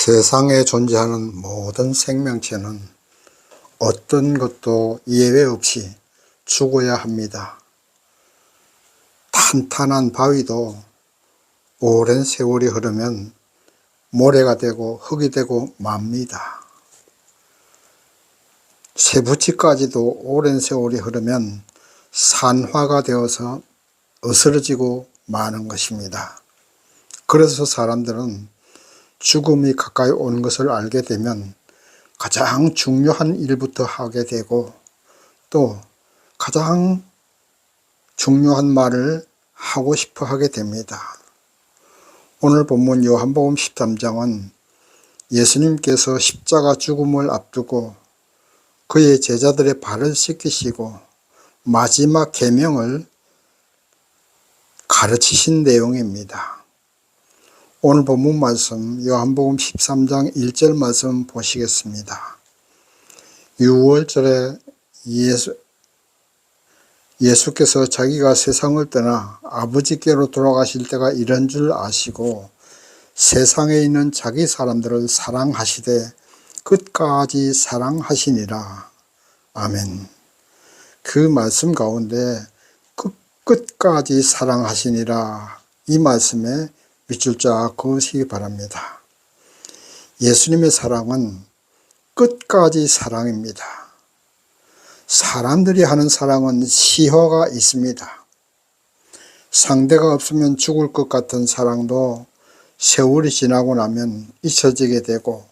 세상에 존재하는 모든 생명체는 어떤 것도 예외 없이 죽어야 합니다. 탄탄한 바위도 오랜 세월이 흐르면 모래가 되고 흙이 되고 맙니다. 쇠붙이까지도 오랜 세월이 흐르면 산화가 되어서 으스러지고 마는 것입니다. 그래서 사람들은 죽음이 가까이 오는 것을 알게 되면 가장 중요한 일부터 하게 되고 또 가장 중요한 말을 하고 싶어 하게 됩니다. 오늘 본문 요한복음 13장은 예수님께서 십자가 죽음을 앞두고 그의 제자들의 발을 씻기시고 마지막 계명을 가르치신 내용입니다. 오늘 본문 말씀 요한복음 13장 1절 말씀 보시겠습니다. 6월절에 예수께서 자기가 세상을 떠나 아버지께로 돌아가실 때가 이런 줄 아시고 세상에 있는 자기 사람들을 사랑하시되 끝까지 사랑하시니라. 아멘. 그 말씀 가운데 끝까지 사랑하시니라 이 말씀에 밑줄 쫙 그으시기 바랍니다. 예수님의 사랑은 끝까지 사랑입니다. 사람들이 하는 사랑은 시효가 있습니다. 상대가 없으면 죽을 것 같은 사랑도 세월이 지나고 나면 잊혀지게 되고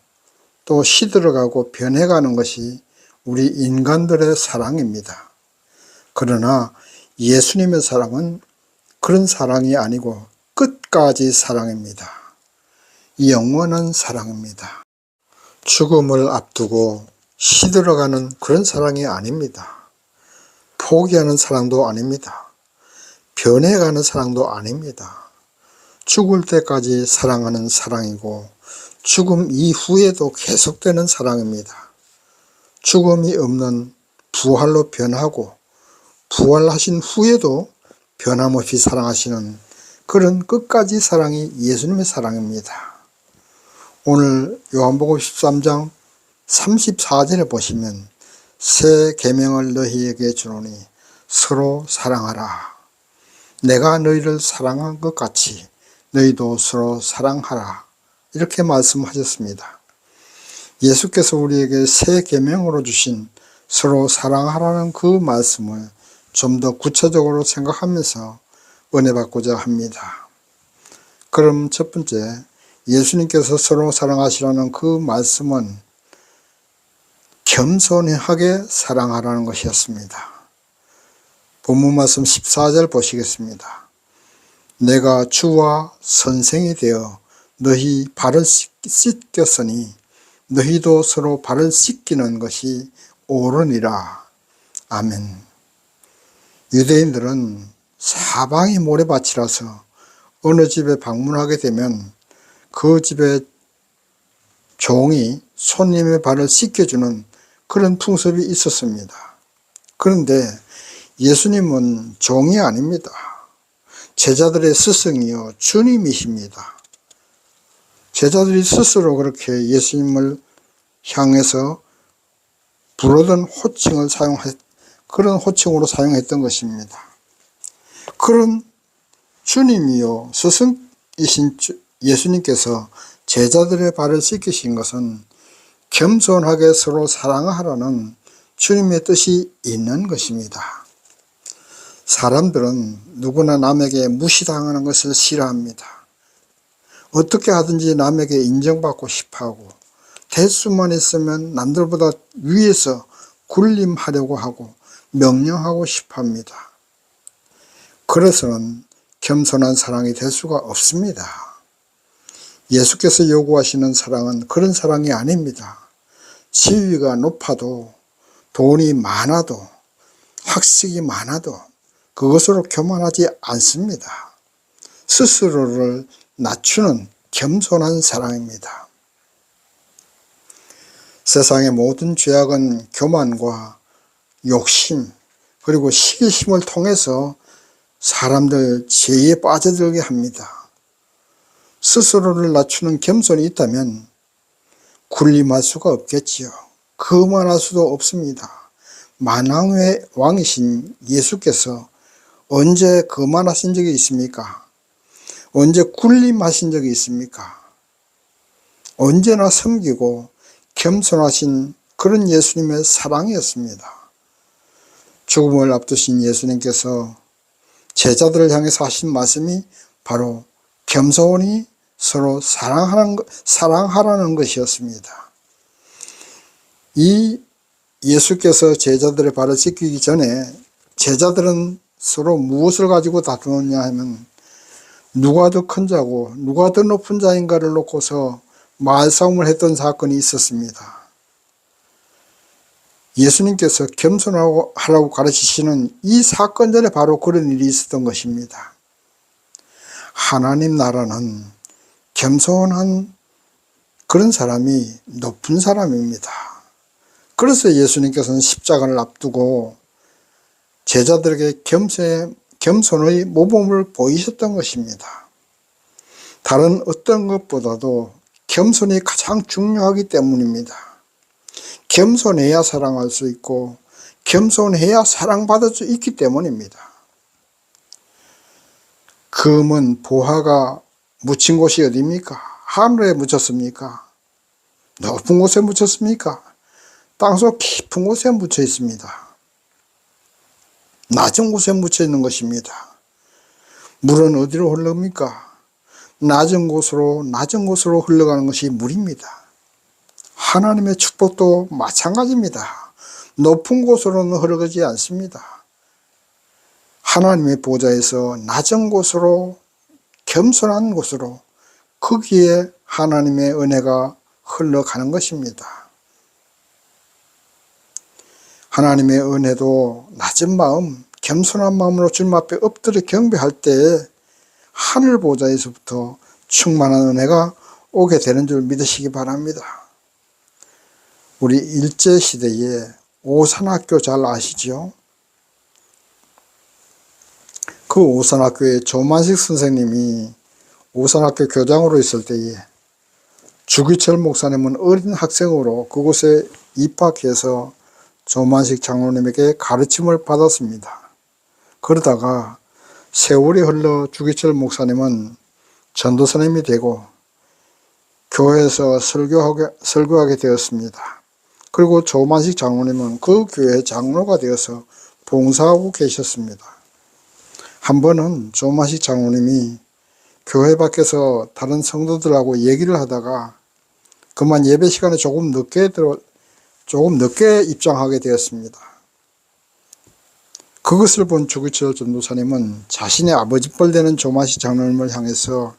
또 시들어가고 변해가는 것이 우리 인간들의 사랑입니다. 그러나 예수님의 사랑은 그런 사랑이 아니고 끝까지 사랑입니다. 영원한 사랑입니다. 죽음을 앞두고 시들어가는 그런 사랑이 아닙니다. 포기하는 사랑도 아닙니다. 변해가는 사랑도 아닙니다. 죽을 때까지 사랑하는 사랑이고 죽음 이후에도 계속되는 사랑입니다. 죽음이 없는 부활로 변하고 부활하신 후에도 변함없이 사랑하시는 그런 끝까지 사랑이 예수님의 사랑입니다. 오늘 요한복음 13장 34절에 보시면 새 계명을 너희에게 주노니 서로 사랑하라. 내가 너희를 사랑한 것 같이 너희도 서로 사랑하라. 이렇게 말씀하셨습니다. 예수께서 우리에게 새 계명으로 주신 서로 사랑하라는 그 말씀을 좀 더 구체적으로 생각하면서 은혜 받고자 합니다. 그럼 첫 번째, 예수님께서 서로 사랑하시라는 그 말씀은 겸손하게 사랑하라는 것이었습니다. 본문 말씀 14절 보시겠습니다. 내가 주와 선생이 되어 너희 발을 씻겼으니 너희도 서로 발을 씻기는 것이 옳으니라. 아멘. 유대인들은 사방이 모래밭이라서 어느 집에 방문하게 되면 그 집의 종이 손님의 발을 씻겨주는 그런 풍습이 있었습니다. 그런데 예수님은 종이 아닙니다. 제자들의 스승이요 주님이십니다. 제자들이 스스로 그렇게 예수님을 향해서 부르던 호칭을 그런 호칭으로 사용했던 것입니다. 그런 주님이요 스승이신 예수님께서 제자들의 발을 씻기신 것은 겸손하게 서로 사랑하라는 주님의 뜻이 있는 것입니다. 사람들은 누구나 남에게 무시당하는 것을 싫어합니다. 어떻게 하든지 남에게 인정받고 싶어하고 대수만 있으면 남들보다 위에서 군림하려고 하고 명령하고 싶어합니다. 그래서는 겸손한 사랑이 될 수가 없습니다. 예수께서 요구하시는 사랑은 그런 사랑이 아닙니다. 지위가 높아도 돈이 많아도 학식이 많아도 그것으로 교만하지 않습니다. 스스로를 낮추는 겸손한 사랑입니다. 세상의 모든 죄악은 교만과 욕심 그리고 시기심을 통해서 사람들 죄에 빠져들게 합니다. 스스로를 낮추는 겸손이 있다면 군림할 수가 없겠지요. 그만할 수도 없습니다. 만왕의 왕이신 예수께서 언제 그만하신 적이 있습니까? 언제 군림하신 적이 있습니까? 언제나 섬기고 겸손하신 그런 예수님의 사랑이었습니다. 죽음을 앞두신 예수님께서 제자들을 향해서 하신 말씀이 바로 겸손히 서로 사랑하라는 것이었습니다. 이 예수께서 제자들의 발을 씻기기 전에 제자들은 서로 무엇을 가지고 다투느냐 하면 누가 더 큰 자고 누가 더 높은 자인가를 놓고서 말싸움을 했던 사건이 있었습니다. 예수님께서 겸손하라고 가르치시는 이 사건 전에 바로 그런 일이 있었던 것입니다. 하나님 나라는 겸손한 그런 사람이 높은 사람입니다. 그래서 예수님께서는 십자가를 앞두고 제자들에게 겸손의 모범을 보이셨던 것입니다. 다른 어떤 것보다도 겸손이 가장 중요하기 때문입니다. 겸손해야 사랑할 수 있고 겸손해야 사랑받을 수 있기 때문입니다. 금은 보화가 묻힌 곳이 어디입니까? 하늘에 묻혔습니까? 높은 곳에 묻혔습니까? 땅속 깊은 곳에 묻혀 있습니다. 낮은 곳에 묻혀 있는 것입니다. 물은 어디로 흘러갑니까? 낮은 곳으로 흘러가는 것이 물입니다. 하나님의 축복도 마찬가지입니다. 높은 곳으로는 흐르지 않습니다. 하나님의 보좌에서 낮은 곳으로 겸손한 곳으로 거기에 하나님의 은혜가 흘러가는 것입니다. 하나님의 은혜도 낮은 마음, 겸손한 마음으로 주님 앞에 엎드려 경배할 때에 하늘 보좌에서부터 충만한 은혜가 오게 되는 줄 믿으시기 바랍니다. 우리 일제시대에 오산학교 잘 아시죠? 그 오산학교에 조만식 선생님이 오산학교 교장으로 있을 때에 주기철 목사님은 어린 학생으로 그곳에 입학해서 조만식 장로님에게 가르침을 받았습니다. 그러다가 세월이 흘러 주기철 목사님은 전도사님이 되고 교회에서 설교하게 되었습니다. 그리고 조만식 장로님은 그 교회 장로가 되어서 봉사하고 계셨습니다. 한 번은 조만식 장로님이 교회 밖에서 다른 성도들하고 얘기를 하다가 그만 예배 시간에 조금 늦게 입장하게 되었습니다. 그것을 본 주기철 전도사님은 자신의 아버지 뻘 되는 조만식 장로님을 향해서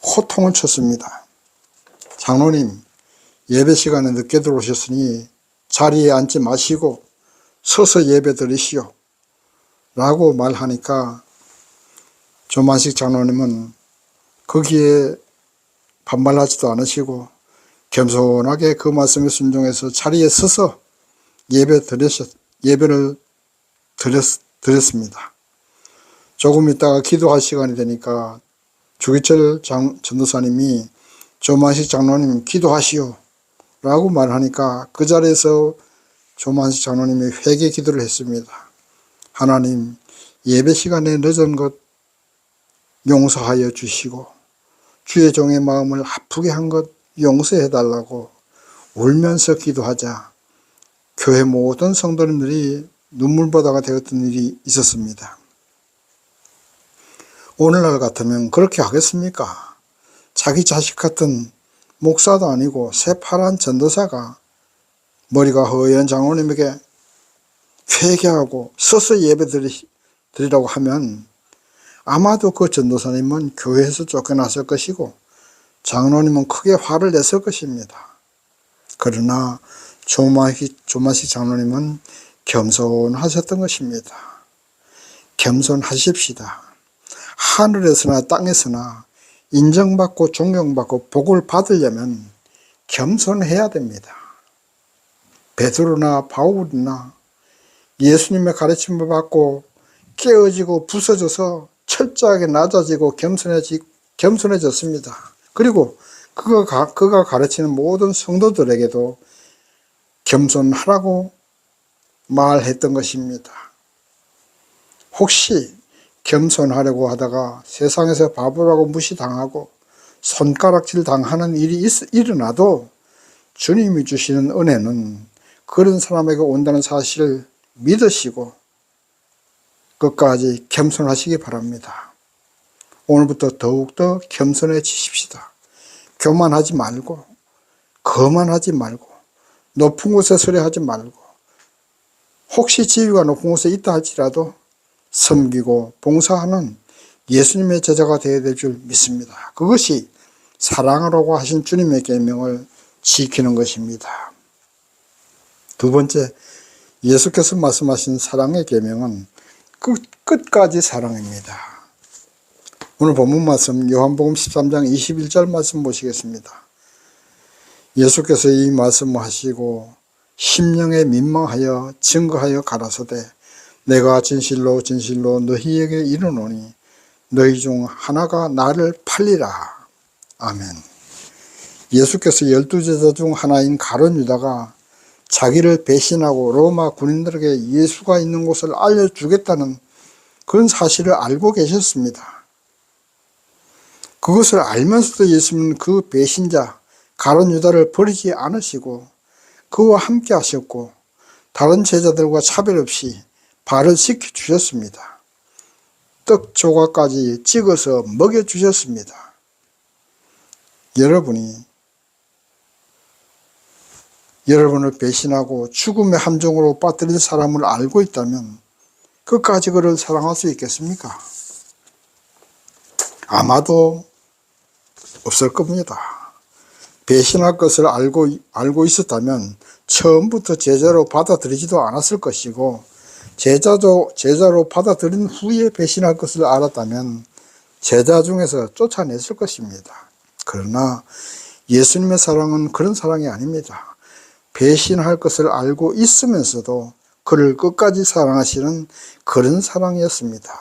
호통을 쳤습니다. 장로님, 예배 시간에 늦게 들어오셨으니 자리에 앉지 마시고 서서 예배 드리시오 라고 말하니까 조만식 장로님은 거기에 반발하지도 않으시고 겸손하게 그 말씀에 순종해서 자리에 서서 예배를 드렸습니다. 조금 있다가 기도할 시간이 되니까 주기철 전도사님이 조만식 장로님 기도하시오 라고 말하니까 그 자리에서 조만식 장로님이 회개 기도를 했습니다. 하나님, 예배 시간에 늦은 것 용서하여 주시고 주의 종의 마음을 아프게 한 것 용서해 달라고 울면서 기도하자 교회 모든 성도님들이 눈물바다가 되었던 일이 있었습니다. 오늘날 같으면 그렇게 하겠습니까? 자기 자식 같은 목사도 아니고 새파란 전도사가 머리가 허연 장로님에게 회개하고 서서 예배 드리라고 하면 아마도 그 전도사님은 교회에서 쫓겨났을 것이고 장로님은 크게 화를 냈을 것입니다. 그러나 조만식 장로님은 겸손하셨던 것입니다. 겸손하십시다. 하늘에서나 땅에서나 인정받고 존경받고 복을 받으려면 겸손해야 됩니다. 베드로나 바울이나 예수님의 가르침을 받고 깨어지고 부서져서 철저하게 낮아지고 겸손해졌습니다. 그리고 그가 가르치는 모든 성도들에게도 겸손하라고 말했던 것입니다. 혹시 겸손하려고 하다가 세상에서 바보라고 무시당하고 손가락질 당하는 일이 일어나도 주님이 주시는 은혜는 그런 사람에게 온다는 사실을 믿으시고 끝까지 겸손하시기 바랍니다. 오늘부터 더욱더 겸손해지십시다. 교만하지 말고, 거만하지 말고, 높은 곳에 서려 하지 말고, 혹시 지위가 높은 곳에 있다 할지라도 섬기고 봉사하는 예수님의 제자가 되어야 될 줄 믿습니다. 그것이 사랑하라고 하신 주님의 계명을 지키는 것입니다. 두 번째, 예수께서 말씀하신 사랑의 계명은 끝까지 사랑입니다. 오늘 본문 말씀 요한복음 13장 21절 말씀 보시겠습니다. 예수께서 이 말씀을 하시고 심령에 민망하여 증거하여 가라사대 내가 진실로 진실로 너희에게 이르노니 너희 중 하나가 나를 팔리라. 아멘. 예수께서 12제자 중 하나인 가룟 유다가 자기를 배신하고 로마 군인들에게 예수가 있는 곳을 알려주겠다는 그런 사실을 알고 계셨습니다. 그것을 알면서도 예수님은 그 배신자 가룟 유다를 버리지 않으시고 그와 함께 하셨고 다른 제자들과 차별 없이 발을 씻겨주셨습니다. 떡 조각까지 찍어서 먹여주셨습니다. 여러분을 배신하고 죽음의 함정으로 빠뜨릴 사람을 알고 있다면 끝까지 그를 사랑할 수 있겠습니까? 아마도 없을 겁니다. 배신할 것을 알고 있었다면 처음부터 제자로 받아들이지도 않았을 것이고 제자로 받아들인 후에 배신할 것을 알았다면 제자 중에서 쫓아냈을 것입니다. 그러나 예수님의 사랑은 그런 사랑이 아닙니다. 배신할 것을 알고 있으면서도 그를 끝까지 사랑하시는 그런 사랑이었습니다.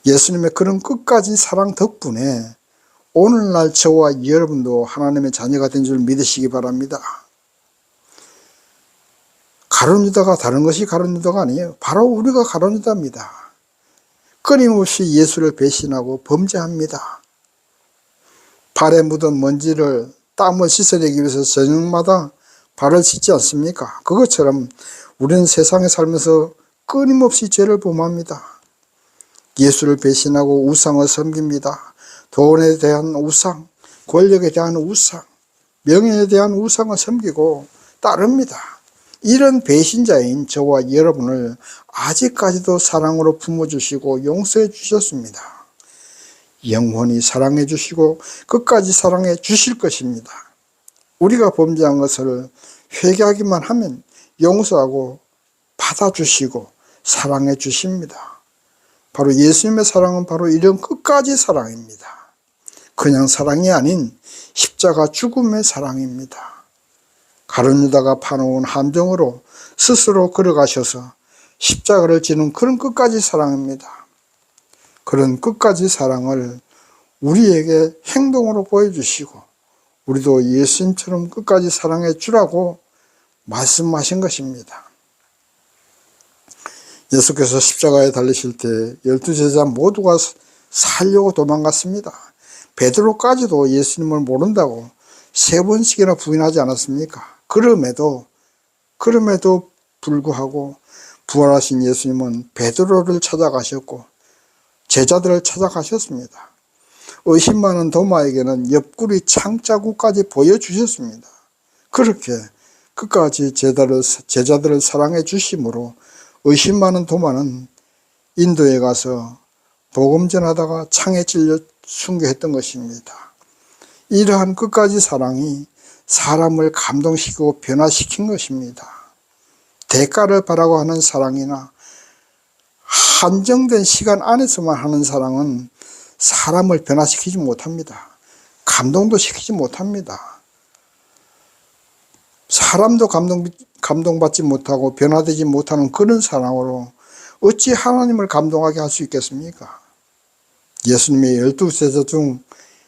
예수님의 그런 끝까지 사랑 덕분에 오늘날 저와 여러분도 하나님의 자녀가 된 줄 믿으시기 바랍니다. 가룟 유다가 다른 것이 가룟 유다가 아니에요. 바로 우리가 가룟 유다입니다. 끊임없이 예수를 배신하고 범죄합니다. 발에 묻은 먼지를 땀을 씻어내기 위해서 저녁마다 발을 씻지 않습니까? 그것처럼 우리는 세상에 살면서 끊임없이 죄를 범합니다. 예수를 배신하고 우상을 섬깁니다. 돈에 대한 우상, 권력에 대한 우상, 명예에 대한 우상을 섬기고 따릅니다. 이런 배신자인 저와 여러분을 아직까지도 사랑으로 품어주시고 용서해 주셨습니다. 영원히 사랑해 주시고 끝까지 사랑해 주실 것입니다. 우리가 범죄한 것을 회개하기만 하면 용서하고 받아주시고 사랑해 주십니다. 바로 예수님의 사랑은 바로 이런 끝까지 사랑입니다. 그냥 사랑이 아닌 십자가 죽음의 사랑입니다. 가룟 유다가 파놓은 함정으로 스스로 걸어가셔서 십자가를 지는 그런 끝까지 사랑입니다. 그런 끝까지 사랑을 우리에게 행동으로 보여주시고 우리도 예수님처럼 끝까지 사랑해 주라고 말씀하신 것입니다. 예수께서 십자가에 달리실 때 12제자 모두가 살려고 도망갔습니다. 베드로까지도 예수님을 모른다고 3번씩이나 부인하지 않았습니까? 그럼에도 불구하고 부활하신 예수님은 베드로를 찾아가셨고 제자들을 찾아가셨습니다. 의심 많은 도마에게는 옆구리 창자국까지 보여주셨습니다. 그렇게 끝까지 제자들을 사랑해 주심으로 의심 많은 도마는 인도에 가서 복음 전하다가 창에 찔려 순교했던 것입니다. 이러한 끝까지 사랑이 사람을 감동시키고 변화시킨 것입니다. 대가를 바라고 하는 사랑이나 한정된 시간 안에서만 하는 사랑은 사람을 변화시키지 못합니다. 감동도 시키지 못합니다. 사람도 감동받지 못하고 변화되지 못하는 그런 사랑으로 어찌 하나님을 감동하게 할 수 있겠습니까? 예수님의 12제자 중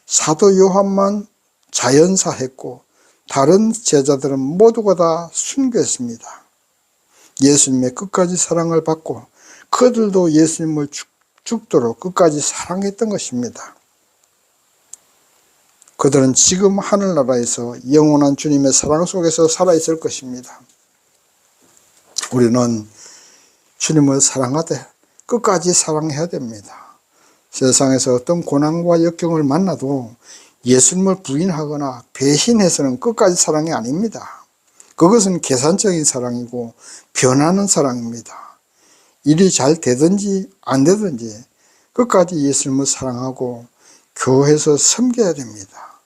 사도 요한만 자연사했고 다른 제자들은 모두가 다 순교했습니다. 예수님의 끝까지 사랑을 받고 그들도 예수님을 죽도록 끝까지 사랑했던 것입니다. 그들은 지금 하늘나라에서 영원한 주님의 사랑 속에서 살아있을 것입니다. 우리는 주님을 사랑하되 끝까지 사랑해야 됩니다. 세상에서 어떤 고난과 역경을 만나도 예수님을 부인하거나 배신해서는 끝까지 사랑이 아닙니다. 그것은 계산적인 사랑이고 변하는 사랑입니다. 일이 잘 되든지 안 되든지 끝까지 예수님을 사랑하고 교회에서 섬겨야 됩니다.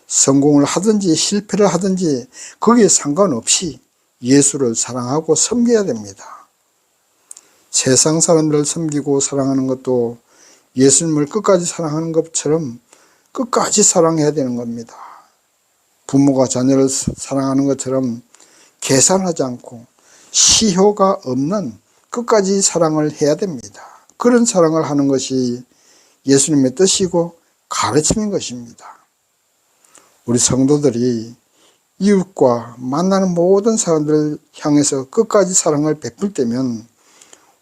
성공을 하든지 실패를 하든지 거기에 상관없이 예수를 사랑하고 섬겨야 됩니다. 세상 사람들을 섬기고 사랑하는 것도 예수님을 끝까지 사랑하는 것처럼 끝까지 사랑해야 되는 겁니다. 부모가 자녀를 사랑하는 것처럼 계산하지 않고 시효가 없는 끝까지 사랑을 해야 됩니다. 그런 사랑을 하는 것이 예수님의 뜻이고 가르침인 것입니다. 우리 성도들이 이웃과 만나는 모든 사람들을 향해서 끝까지 사랑을 베풀 때면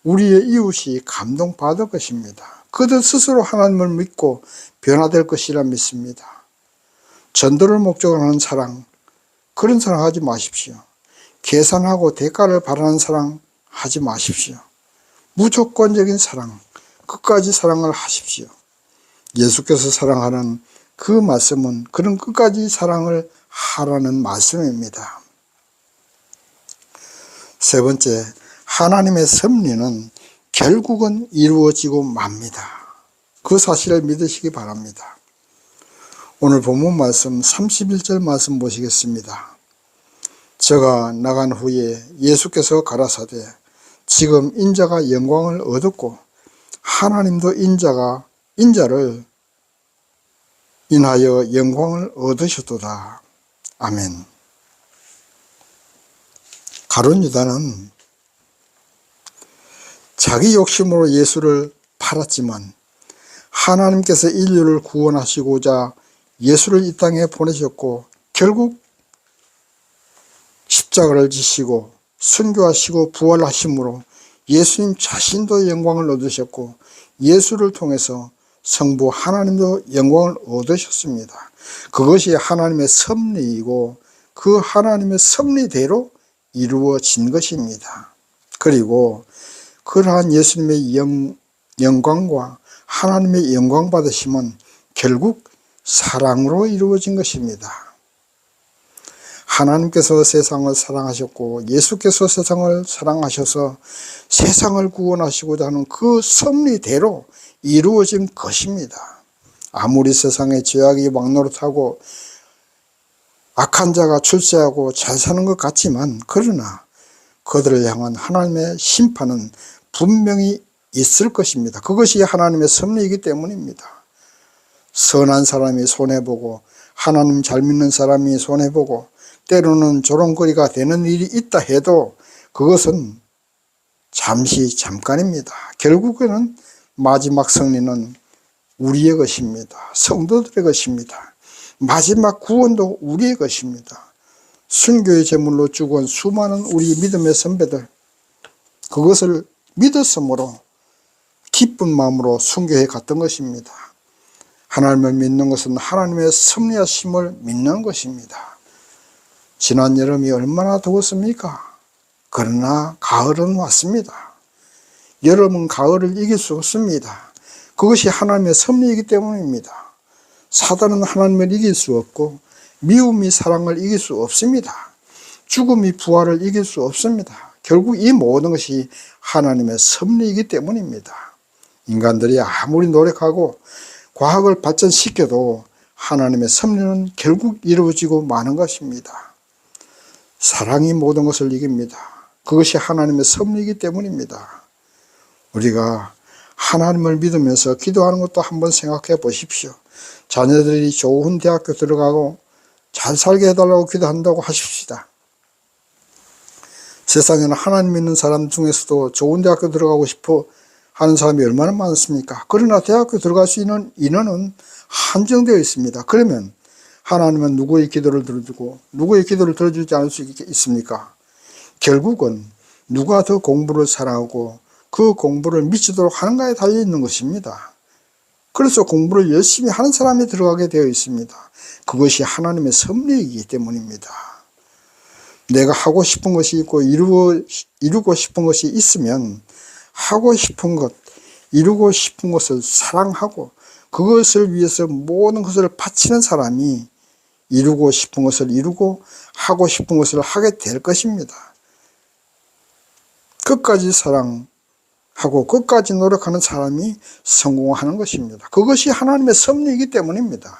우리의 이웃이 감동받을 것입니다. 그들 스스로 하나님을 믿고 변화될 것이라 믿습니다. 전도를 목적으로 하는 사랑, 그런 사랑 하지 마십시오. 계산하고 대가를 바라는 사랑 하지 마십시오. 무조건적인 사랑, 끝까지 사랑을 하십시오. 예수께서 사랑하는 그 말씀은 그런 끝까지 사랑을 하라는 말씀입니다. 세 번째, 하나님의 섭리는 결국은 이루어지고 맙니다. 그 사실을 믿으시기 바랍니다. 오늘 본문 말씀 31절 말씀 보시겠습니다. 저가 나간 후에 예수께서 가라사대 지금 인자가 영광을 얻었고 하나님도 인자를 인하여 영광을 얻으셨도다. 아멘. 가룟 유다는 자기 욕심으로 예수를 팔았지만 하나님께서 인류를 구원하시고자 예수를 이 땅에 보내셨고 결국 십자가를 지시고 순교하시고 부활하심으로 예수님 자신도 영광을 얻으셨고 예수를 통해서 성부 하나님도 영광을 얻으셨습니다. 그것이 하나님의 섭리이고 그 하나님의 섭리대로 이루어진 것입니다. 그리고 그러한 예수님의 영광과 하나님의 영광 받으심은 결국 사랑으로 이루어진 것입니다. 하나님께서 세상을 사랑하셨고 예수께서 세상을 사랑하셔서 세상을 구원하시고자 하는 그 섭리대로 이루어진 것입니다. 아무리 세상에 죄악이 왕노릇하고 악한 자가 출세하고 잘 사는 것 같지만 그러나 그들을 향한 하나님의 심판은 분명히 있을 것입니다. 그것이 하나님의 섭리이기 때문입니다. 선한 사람이 손해보고 하나님 잘 믿는 사람이 손해보고 때로는 조롱거리가 되는 일이 있다 해도 그것은 잠깐입니다. 결국에는 마지막 승리는 우리의 것입니다. 성도들의 것입니다. 마지막 구원도 우리의 것입니다. 순교의 제물로 죽은 수많은 우리 믿음의 선배들, 그것을 믿었으므로 기쁜 마음으로 순교해 갔던 것입니다. 하나님을 믿는 것은 하나님의 섭리하심을 믿는 것입니다. 지난 여름이 얼마나 더웠습니까? 그러나 가을은 왔습니다. 여름은 가을을 이길 수 없습니다. 그것이 하나님의 섭리이기 때문입니다. 사단은 하나님을 이길 수 없고 미움이 사랑을 이길 수 없습니다. 죽음이 부활을 이길 수 없습니다. 결국 이 모든 것이 하나님의 섭리이기 때문입니다. 인간들이 아무리 노력하고 과학을 발전시켜도 하나님의 섭리는 결국 이루어지고 마는 것입니다. 사랑이 모든 것을 이깁니다. 그것이 하나님의 섭리이기 때문입니다. 우리가 하나님을 믿으면서 기도하는 것도 한번 생각해 보십시오. 자녀들이 좋은 대학교 들어가고 잘 살게 해달라고 기도한다고 하십시다. 세상에는 하나님 믿는 사람 중에서도 좋은 대학교 들어가고 싶어 하는 사람이 얼마나 많습니까? 그러나 대학교 들어갈 수 있는 인원은 한정되어 있습니다. 그러면 하나님은 누구의 기도를 들어주고 누구의 기도를 들어주지 않을 수 있습니까? 결국은 누가 더 공부를 사랑하고 그 공부를 미치도록 하는가에 달려있는 것입니다. 그래서 공부를 열심히 하는 사람이 들어가게 되어 있습니다. 그것이 하나님의 섭리이기 때문입니다. 내가 하고 싶은 것이 있고 이루고 싶은 것이 있으면 하고 싶은 것, 이루고 싶은 것을 사랑하고 그것을 위해서 모든 것을 바치는 사람이 이루고 싶은 것을 이루고 하고 싶은 것을 하게 될 것입니다. 끝까지 사랑하고 끝까지 노력하는 사람이 성공하는 것입니다. 그것이 하나님의 섭리이기 때문입니다.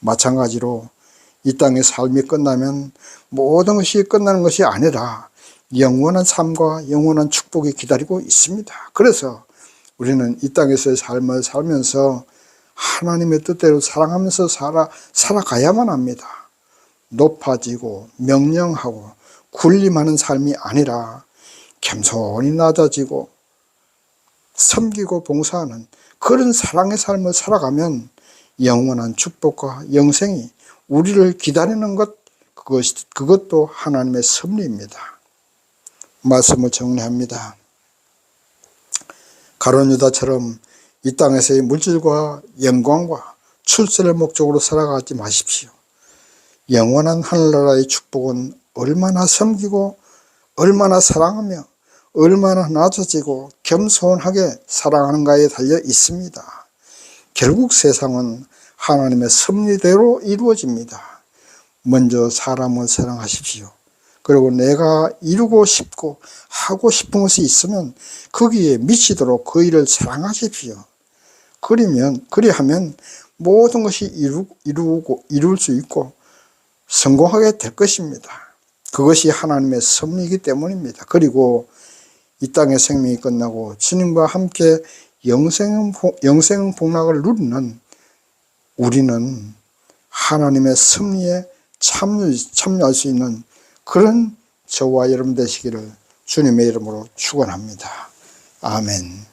마찬가지로 이 땅의 삶이 끝나면 모든 것이 끝나는 것이 아니라 영원한 삶과 영원한 축복이 기다리고 있습니다. 그래서 우리는 이 땅에서의 삶을 살면서 하나님의 뜻대로 사랑하면서 살아가야만 합니다. 높아지고 명령하고 군림하는 삶이 아니라 겸손히 낮아지고 섬기고 봉사하는 그런 사랑의 삶을 살아가면 영원한 축복과 영생이 우리를 기다리는 것, 그것도 하나님의 섭리입니다. 말씀을 정리합니다. 가룟 유다처럼 이 땅에서의 물질과 영광과 출세를 목적으로 살아가지 마십시오. 영원한 하늘나라의 축복은 얼마나 섬기고 얼마나 사랑하며 얼마나 낮아지고 겸손하게 살아가는가에 달려 있습니다. 결국 세상은 하나님의 섭리대로 이루어집니다. 먼저 사람을 사랑하십시오. 그리고 내가 이루고 싶고 하고 싶은 것이 있으면 거기에 미치도록 그 일을 사랑하십시오. 그리하면 모든 것이 이룰 수 있고 성공하게 될 것입니다. 그것이 하나님의 섭리이기 때문입니다. 그리고 이 땅의 생명이 끝나고 주님과 함께 영생 복락을 누리는 우리는 하나님의 섭리에 참여할 수 있는 그런 저와 여러분 되시기를 주님의 이름으로 축원합니다. 아멘.